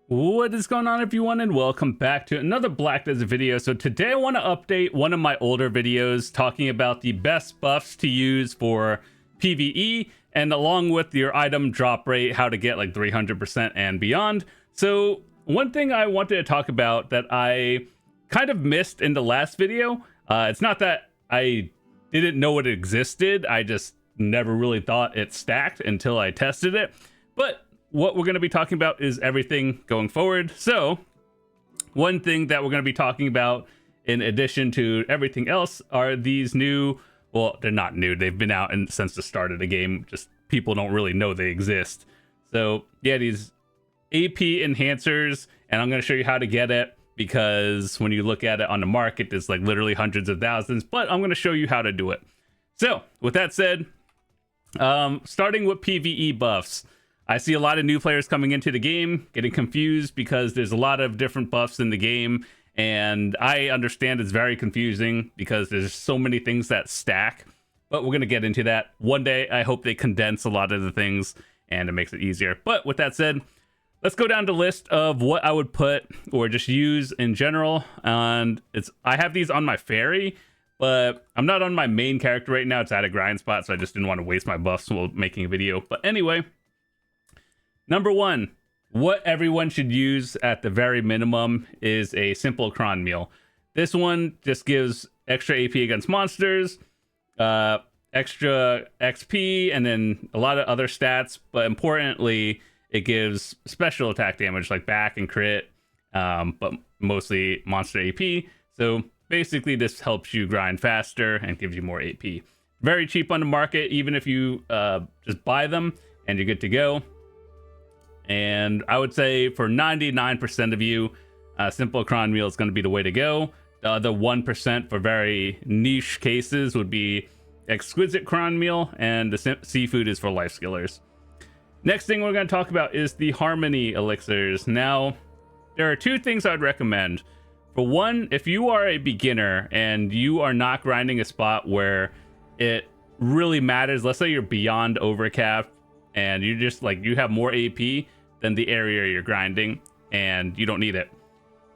What is going on, everyone, and welcome back to another Black Desert video. So today I want to update one of my older videos talking about the best buffs to use for PvE, and along with your item drop rate, how to get like 300% and beyond. So one thing I wanted to talk about that I kind of missed in the last video, it's not that I didn't know it existed, I just never really thought it stacked until I tested it. But what we're going to be talking about is everything going forward. So one thing that we're going to be talking about in addition to everything else are these new, well, they're not new, they've been out since the start of the game, just people don't really know they exist. So yeah, these AP enhancers, and I'm going to show you how to get it, because when you look at it on the market, there's like literally hundreds of thousands, but I'm going to show you how to do it. So with that said, starting with PvE buffs. I see a lot of new players coming into the game, getting confused because there's a lot of different buffs in the game, and I understand it's very confusing because there's so many things that stack, but we're going to get into that. One day, I hope they condense a lot of the things, and it makes it easier. But with that said, let's go down the list of what I would put or just use in general, and I have these on my fairy, but I'm not on my main character right now. It's at a grind spot, so I just didn't want to waste my buffs while making a video. But anyway, number one, what everyone should use at the very minimum is a simple cron meal. This one just gives extra AP against monsters, extra XP, and then a lot of other stats. But importantly, it gives special attack damage like back and crit, but mostly monster AP. So basically, this helps you grind faster and gives you more AP. Very cheap on the market, even if you just buy them and you're good to go. And I would say for 99% of you, simple cron meal is going to be the way to go. The other 1% for very niche cases would be exquisite cron meal, and the seafood is for life skillers. Next thing we're going to talk about is the harmony elixirs. Now, there are two things I'd recommend. For one, if you are a beginner and you are not grinding a spot where it really matters, let's say you're beyond overcap and you just like you have more AP than the area you're grinding and you don't need it.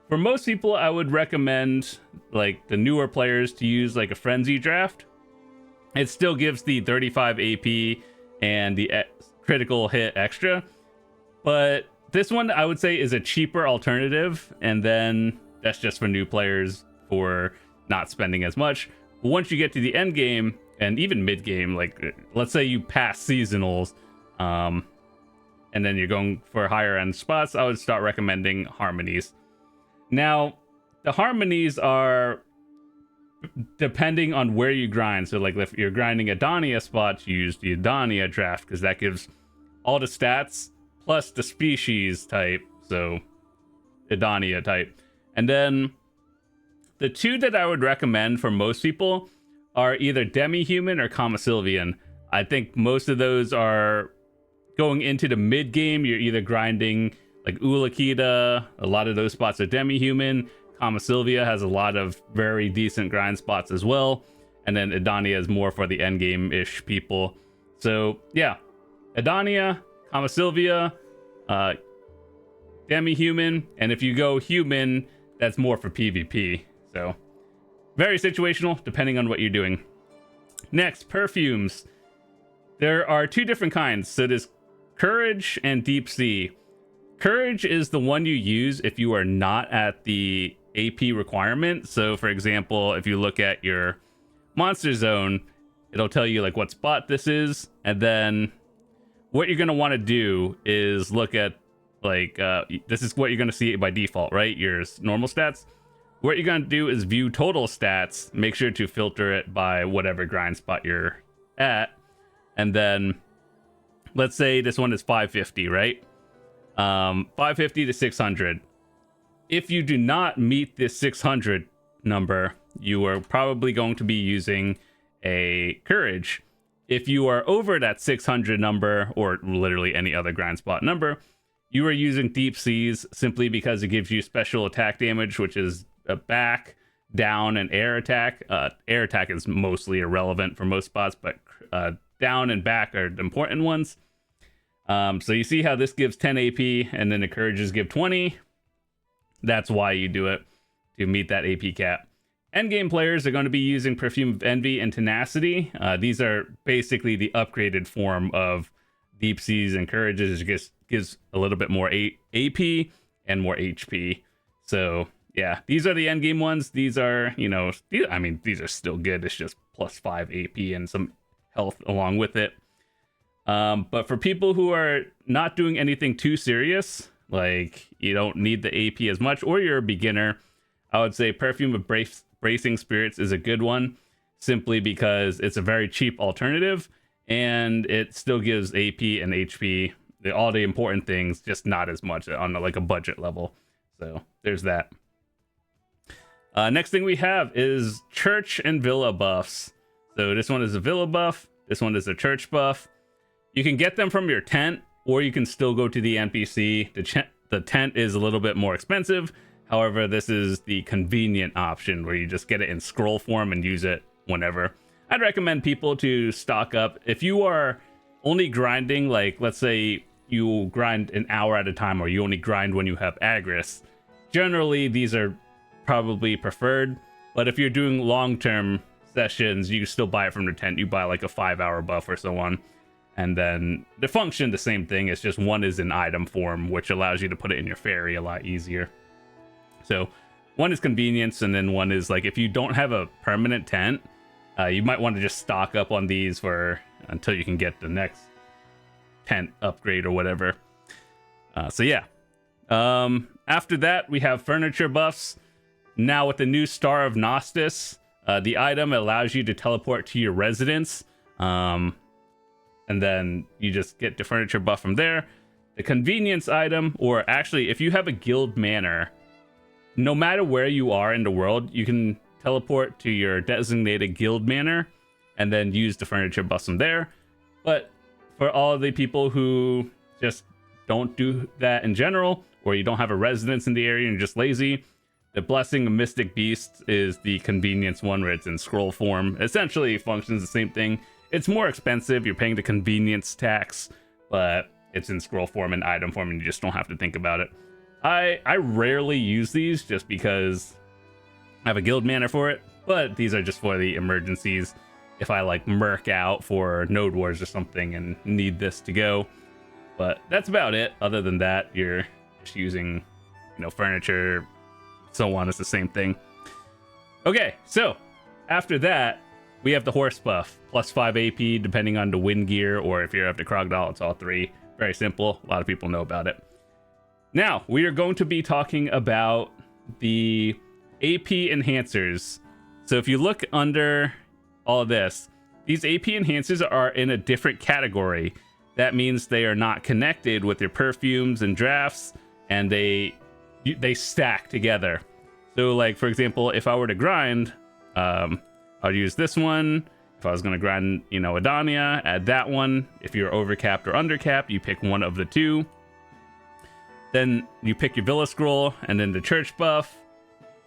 For most people, I would recommend like the newer players to use like a frenzy draft. It still gives the 35 AP and the critical hit extra, but this one I would say is a cheaper alternative, and then that's just for new players for not spending as much. But once you get to the end game and even mid game, like let's say you pass seasonals, and then you're going for higher end spots, I would start recommending harmonies. Now, the harmonies are depending on where you grind. So like if you're grinding Adania spots, you use the Adania draft because that gives all the stats plus the species type, so Adania type. And then the two that I would recommend for most people are either Demi-Human or Commosylvian. I think most of those are going into the mid game. You're either grinding like Ulakita, a lot of those spots are Demi-Human. Commosylvia has a lot of very decent grind spots as well. And then Adania is more for the end game-ish people. So yeah, Adania, Commosylvia, Demi-Human, and if you go human, that's more for PvP. So very situational depending on what you're doing. Next, perfumes. There are two different kinds. So there's Courage and Deep Sea. Courage is the one you use if you are not at the AP requirement. So for example, if you look at your monster zone, it'll tell you like what spot this is, and then what you're going to want to do is look at like this is what you're going to see by default, right? Your normal stats. What you're going to do is view total stats, make sure to filter it by whatever grind spot you're at, and then let's say this one is 550, right? 550 to 600. If you do not meet this 600 number, you are probably going to be using a Courage. If you are over that 600 number, or literally any other grind spot number, you are using Deep Seas simply because it gives you special attack damage, which is a back, down, and air attack. Air attack is mostly irrelevant for most spots, but down and back are the important ones. So you see how this gives 10 AP and then encourages give 20. That's why you do it, to meet that AP cap. Endgame players are going to be using Perfume of Envy and Tenacity. These are basically the upgraded form of Deep Seas Encourages. It gives a little bit more AP and more HP. So yeah, these are the endgame ones. These are, these are still good. It's just plus 5 AP and some health along with it. But for people who are not doing anything too serious, like you don't need the AP as much, or you're a beginner, I would say Perfume of Bracing Spirits is a good one, simply because it's a very cheap alternative and it still gives AP and HP, all the important things, just not as much on like a budget level. So there's that. Next thing we have is church and villa buffs. So this one is a villa buff. This one is a church buff. You can get them from your tent, or you can still go to the NPC. The tent is a little bit more expensive. However, this is the convenient option where you just get it in scroll form and use it whenever. I'd recommend people to stock up. If you are only grinding, like let's say you grind an hour at a time, or you only grind when you have Agris, generally these are probably preferred. But if you're doing long-term sessions, you still buy it from the tent. You buy like a 5-hour buff or so on. And then the function, the same thing. It's just one is in item form, which allows you to put it in your ferry a lot easier. So one is convenience, and then one is like if you don't have a permanent tent, you might want to just stock up on these until you can get the next tent upgrade or whatever. So yeah. After that, we have furniture buffs. Now with the new Star of Gnostis, the item allows you to teleport to your residence. And then you just get the furniture buff from there. The convenience item, or actually if you have a guild manor, no matter where you are in the world, you can teleport to your designated guild manor and then use the furniture buff from there. But for all of the people who just don't do that in general, or you don't have a residence in the area and you're just lazy, the Blessing of Mystic Beasts is the convenience one where it's in scroll form. Essentially functions the same thing. It's more expensive. You're paying the convenience tax, but it's in scroll form and item form, and you just don't have to think about it. I rarely use these just because I have a guild manor for it, but these are just for the emergencies. If I like murk out for Node Wars or something and need this to go. But that's about it. Other than that, you're just using, furniture, so on. It's the same thing. Okay, so after that, we have the horse buff, plus 5 AP, depending on the wind gear, or if you're up to Crocodile, it's all 3. Very simple. A lot of people know about it. Now, we are going to be talking about the AP enhancers. So if you look under all of this, these AP enhancers are in a different category. That means they are not connected with your perfumes and drafts, and they stack together. So like, for example, if I were to grind, I'd use this one. If I was going to grind, Adania, add that one. If you're overcapped or undercapped, you pick one of the two. Then you pick your Villa Scroll and then the Church buff.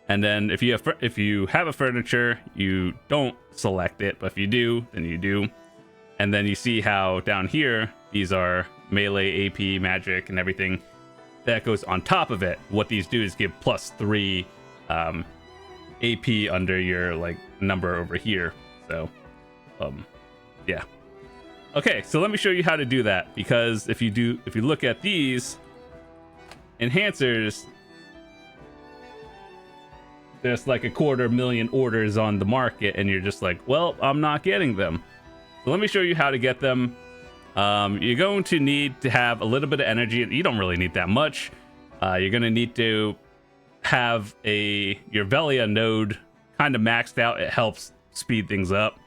And then if you have a furniture, you don't select it, but if you do, then you do. And then you see how down here, these are melee, AP, magic, and everything that goes on top of it. What these do is give plus 3 AP under your number over here. So, yeah. Okay, so let me show you how to do that, because if you look at these enhancers, there's like 250,000 orders on the market, and you're just like, well, I'm not getting them. So let me show you how to get them. You're going to need to have a little bit of energy. You don't really need that much. You're going to need to have your Velia node kind of maxed out. It helps speed things up.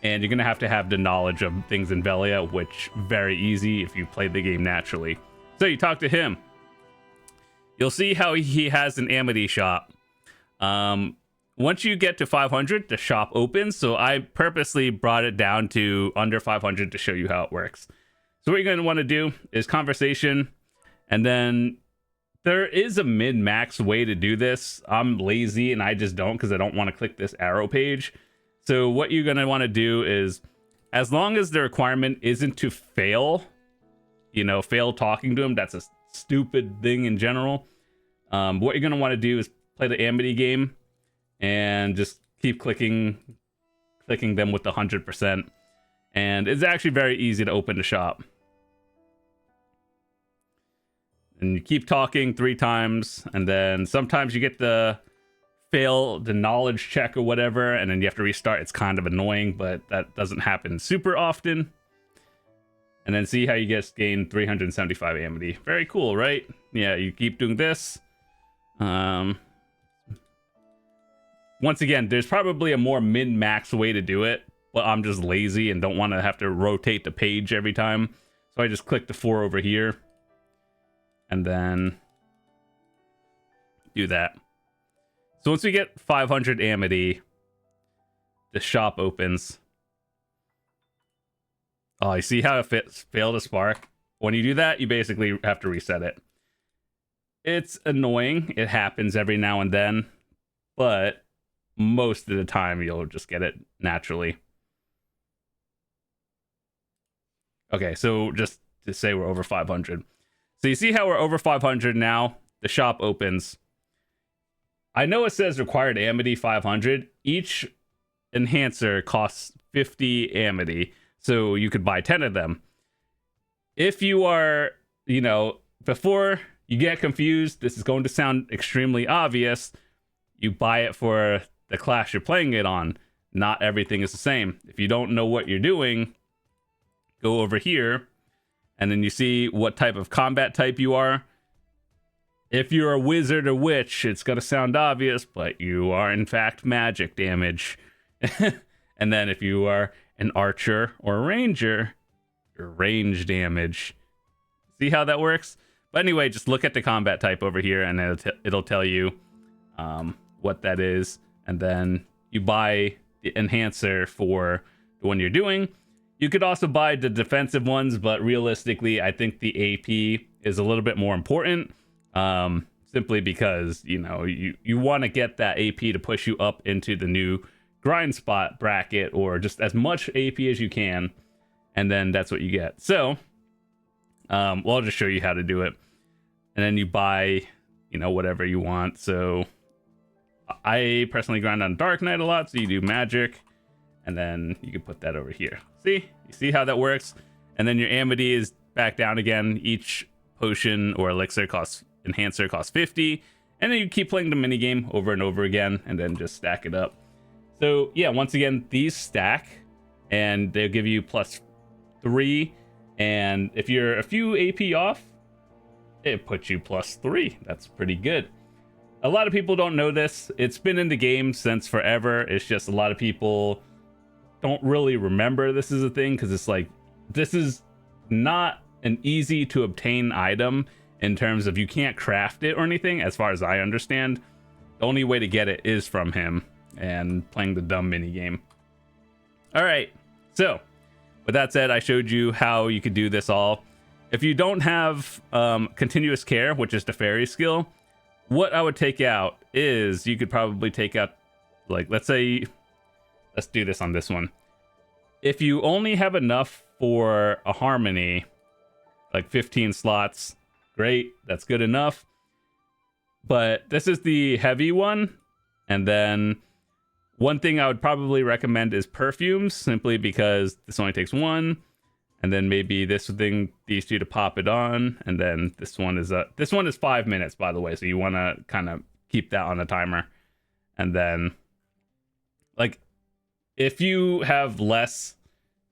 And you're going to have the knowledge of things in Velia, which very easy if you played the game naturally. So you talk to him. You'll see how he has an Amity shop. Once you get to 500, the shop opens. So I purposely brought it down to under 500 to show you how it works. So what you're going to want to do is conversation. And then there is a min-max way to do this. I'm lazy and I just don't, because I don't want to click this arrow page. So what you're going to want to do is, as long as the requirement isn't to fail, fail talking to him. That's a stupid thing in general. What you're going to want to do is play the Amity game and just keep clicking them with the 100%. And it's actually very easy to open the shop. And you keep talking 3 times, and then sometimes you get the fail the knowledge check or whatever, and then you have to restart. It's kind of annoying, but that doesn't happen super often. And then see how you just gain 375 amity. Very cool, right? Yeah, you keep doing this. Once again, there's probably a more min-max way to do it, but I'm just lazy and don't want to have to rotate the page every time. So I just click the 4 over here. And then do that. So once we get 500 amity, the shop opens. Oh, you see how it failed to spark? When you do that, you basically have to reset it. It's annoying. It happens every now and then, but most of the time you'll just get it naturally. Okay, so just to say we're over 500. So you see how we're over 500 now? The shop opens. I know it says required amity 500. Each enhancer costs 50 amity. So you could buy 10 of them. If you are, before you get confused, this is going to sound extremely obvious. You buy it for the class you're playing it on. Not everything is the same. If you don't know what you're doing, go over here. And then you see what type of combat type you are. If you're a wizard or witch, it's going to sound obvious, but you are in fact magic damage. And then if you are an archer or a ranger, your range damage. See how that works? But anyway, just look at the combat type over here and it'll tell you what that is. And then you buy the enhancer for the one you're doing. You could also buy the defensive ones, but realistically, I think the AP is a little bit more important. Simply because, you want to get that AP to push you up into the new grind spot bracket, or just as much AP as you can. And then that's what you get. So, I'll just show you how to do it. And then you buy, whatever you want. So I personally grind on Dark Knight a lot. So you do magic. And then you can put that over here. You see how that works? And then your amity is back down again. Each potion or elixir enhancer costs 50. And then you keep playing the minigame over and over again, and then just stack it up. So yeah, once again, these stack, and they'll give you +3. And if you're a few AP off, it puts you +3. That's pretty good. A lot of people don't know this. It's been in the game since forever. It's just a lot of people don't really remember this is a thing, because it's like, this is not an easy to obtain item in terms of you can't craft it or anything, as far as I understand. The only way to get it is from him and playing the dumb mini game. All right, so with that said, I showed you how you could do this all. If you don't have continuous care, which is the fairy skill, what I would take out is you could probably take out, like, let's say, let's do this on this one. If you only have enough for a harmony, like 15 slots, great, that's good enough. But this is the heavy one. And then one thing I would probably recommend is perfumes, simply because this only takes 1. And then maybe this thing, these 2 to pop it on. And then this one is 5 minutes, by the way. So you want to kind of keep that on a timer. And then, like, if you have less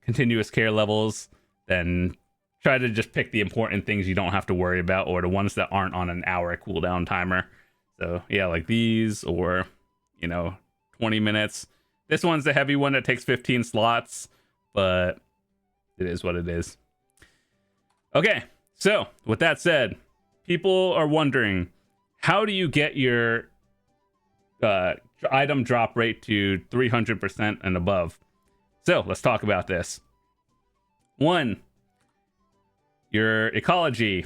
continuous care levels, then try to just pick the important things you don't have to worry about, or the ones that aren't on an hour cooldown timer. So yeah, like these, or 20 minutes. This one's the heavy one that takes 15 slots, but it is what it is. Okay, so with that said, people are wondering, how do you get your item drop rate to 300% and above? So let's talk about this. 1, your ecology.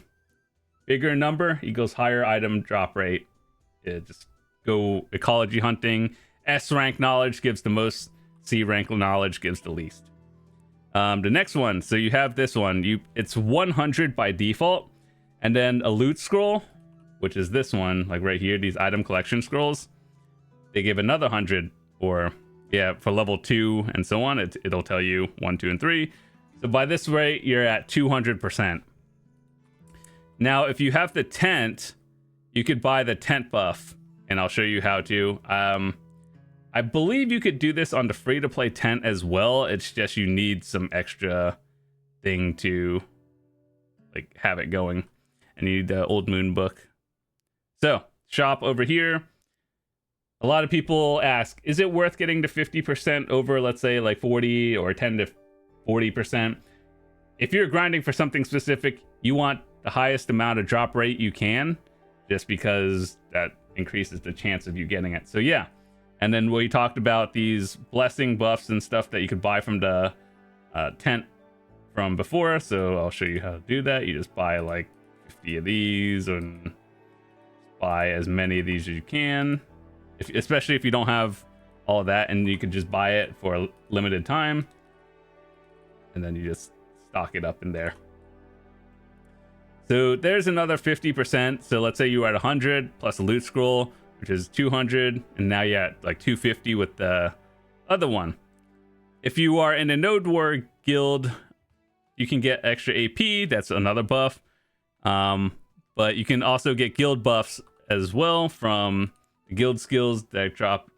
Bigger number equals higher item drop rate. Just go ecology hunting. S rank knowledge gives the most. C rank knowledge gives the least. The next one, so you have this one. It's 100 by default, and then a loot scroll, which is this one, like right here, these item collection scrolls. They give another 100, or yeah, for level 2 and so on. It'll tell you 1, 2, and 3. So by this rate, you're at 200%. Now, if you have the tent, you could buy the tent buff, and I'll show you how to. I believe you could do this on the free-to-play tent as well. It's just you need some extra thing to like have it going, and you need the Old Moon book. So, shop over here. A lot of people ask, is it worth getting to 50% over, let's say, like 40 or 10 to 40%? If you're grinding for something specific, you want the highest amount of drop rate you can, just because that increases the chance of you getting it. So yeah. And then we talked about these blessing buffs and stuff that you could buy from the tent from before. So I'll show you how to do that. You just buy like 50 of these and buy as many of these as you can. Especially if you don't have all of that, and you could just buy it for a limited time. And then you just stock it up in there. So there's another 50%. So let's say you were at 100 plus a loot scroll, which is 200, and now you're at like 250 with the other one. If you are in a Node War guild, you can get extra AP. That's another buff. But you can also get guild buffs as well from the guild skills that drop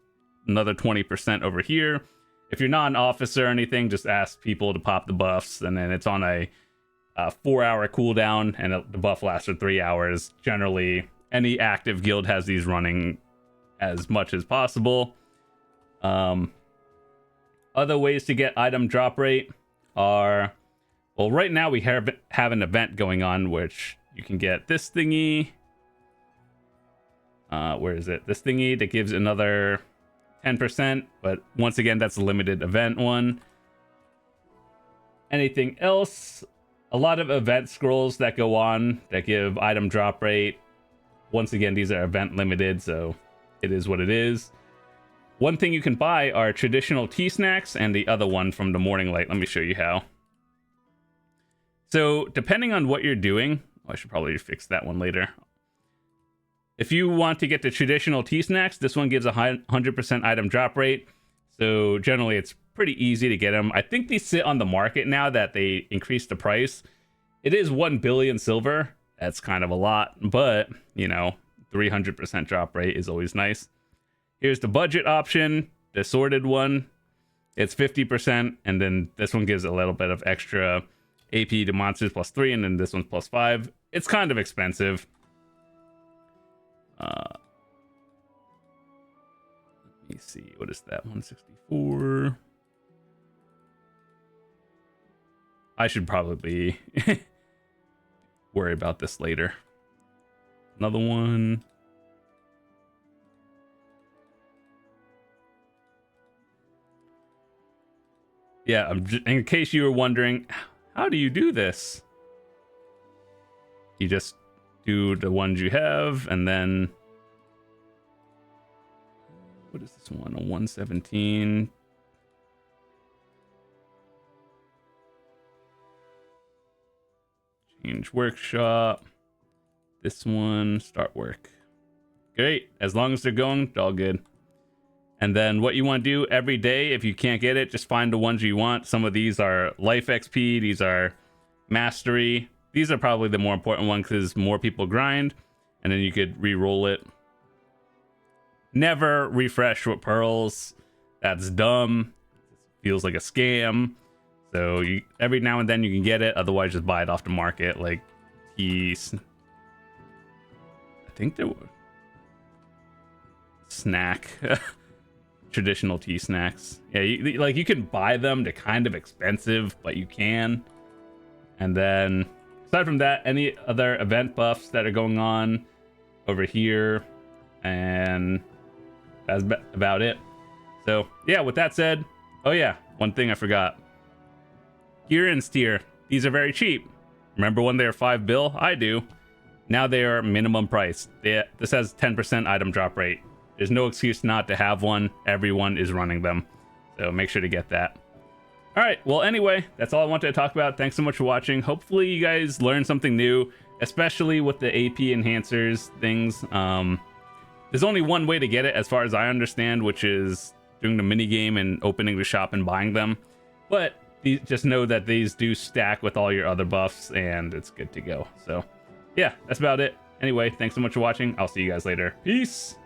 another 20% over here. If you're not an officer or anything, just ask people to pop the buffs, and then it's on a 4-hour cooldown, and the buff lasts for 3 hours. Generally, any active guild has these running as much as possible. Other ways to get item drop rate are, well, right now we have an event going on, which you can get this thingy. Where is it? This thingy that gives another 10%, but once again, that's a limited event one. Anything else? A lot of event scrolls that go on that give item drop rate. Once again, these are event limited, so it is what it is. One thing you can buy are traditional tea snacks, and the other one from the morning light. Let me show you how. So depending on what you're doing, I should probably fix that one later. If you want to get the traditional tea snacks, this one gives a 100% item drop rate. So generally it's pretty easy to get them. I think these sit on the market now that they increased the price. It is 1 billion silver. That's kind of a lot, but you know, 300% drop rate is always nice. Here's the budget option, the sorted one. It's 50%, and then this one gives a little bit of extra AP to monsters +3, and then this one's +5. It's kind of expensive. Let me see, what is that? 164. I should probably worry about this later. Another one. Yeah, in case you were wondering, how do you do this? You just do the ones you have, and then what is this one? A 117. Change workshop. This one, start work. Great. As long as they're going, they're all good. And then what you want to do every day, if you can't get it, just find the ones you want. Some of these are life XP. These are mastery. These are probably the more important one because more people grind. And then you could re-roll it. Never refresh with pearls. That's dumb. Feels like a scam. So every now and then you can get it. Otherwise, just buy it off the market. Like teas. I think there were snack. Traditional tea snacks. Yeah, you can buy them. They're kind of expensive, but you can. And then aside from that, any other event buffs that are going on over here, and that's about it. So yeah, with that said, oh yeah, one thing I forgot. Gear and steer. These are very cheap. Remember when they were 5 bill? I do. Now they are minimum price. This has 10% item drop rate. There's no excuse not to have one. Everyone is running them. So make sure to get that. All right, well, anyway, that's all I wanted to talk about. Thanks so much for watching. Hopefully you guys learned something new, especially with the AP enhancers things. There's only one way to get it as far as I understand, which is doing the mini game and opening the shop and buying them. But just know that these do stack with all your other buffs, and it's good to go. So yeah, that's about it. Anyway, thanks so much for watching. I'll see you guys later. Peace.